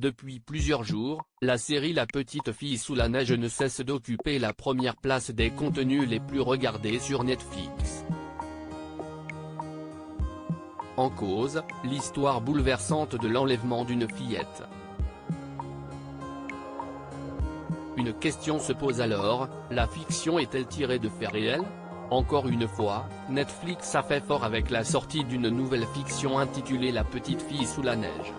Depuis plusieurs jours, la série La Petite Fille sous la neige ne cesse d'occuper la première place des contenus les plus regardés sur Netflix. En cause, l'histoire bouleversante de l'enlèvement d'une fillette. Une question se pose alors, la fiction est-elle tirée de faits réels ? Encore une fois, Netflix a fait fort avec la sortie d'une nouvelle fiction intitulée La Petite Fille sous la neige.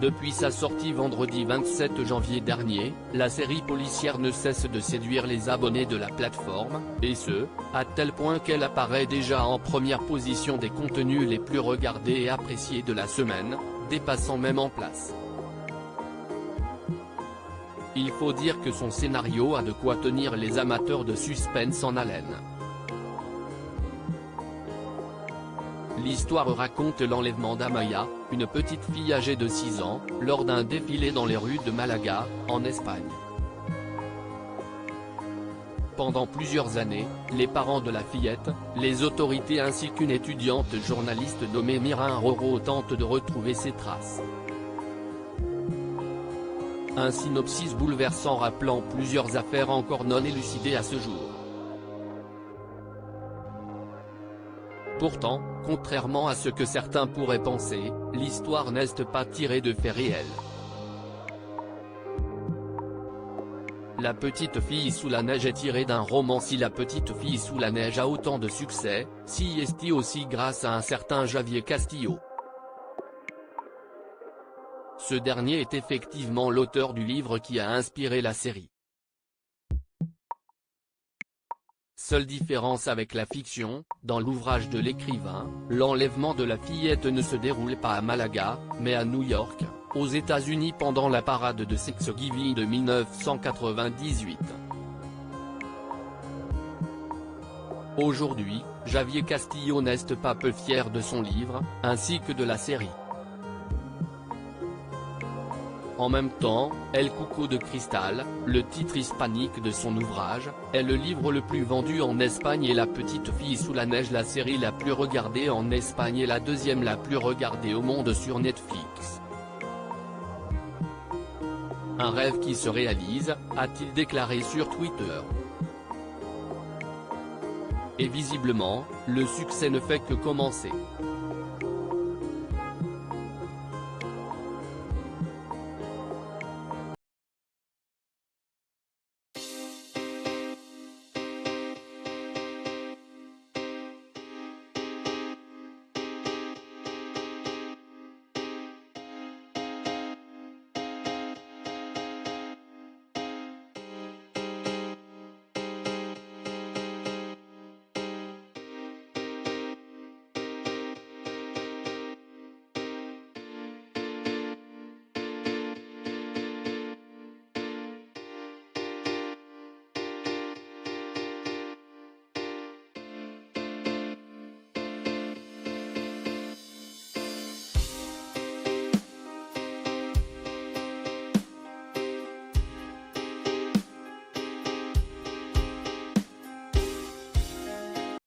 Depuis sa sortie vendredi 27 janvier dernier, la série policière ne cesse de séduire les abonnés de la plateforme, et ce, à tel point qu'elle apparaît déjà en première position des contenus les plus regardés et appréciés de la semaine, dépassant même en place. Il faut dire que son scénario a de quoi tenir les amateurs de suspense en haleine. L'histoire raconte l'enlèvement d'Amaya, une petite fille âgée de 6 ans, lors d'un défilé dans les rues de Malaga, en Espagne. Pendant plusieurs années, les parents de la fillette, les autorités ainsi qu'une étudiante journaliste nommée Mira Roro tentent de retrouver ses traces. Un synopsis bouleversant rappelant plusieurs affaires encore non élucidées à ce jour. Pourtant, contrairement à ce que certains pourraient penser, l'histoire n'est pas tirée de faits réels. La Petite Fille sous la neige est tirée d'un roman. Si La Petite Fille sous la neige a autant de succès, si est aussi grâce à un certain Javier Castillo. Ce dernier est effectivement l'auteur du livre qui a inspiré la série. Seule différence avec la fiction, dans l'ouvrage de l'écrivain, l'enlèvement de la fillette ne se déroule pas à Malaga, mais à New York, aux États-Unis pendant la parade de Thanksgiving de 1998. Aujourd'hui, Javier Castillo n'est pas peu fier de son livre, ainsi que de la série. En même temps, El Cuco de Cristal, le titre hispanique de son ouvrage, est le livre le plus vendu en Espagne et La Petite Fille sous la neige la série la plus regardée en Espagne et la deuxième la plus regardée au monde sur Netflix. Un rêve qui se réalise, a-t-il déclaré sur Twitter. Et visiblement, le succès ne fait que commencer.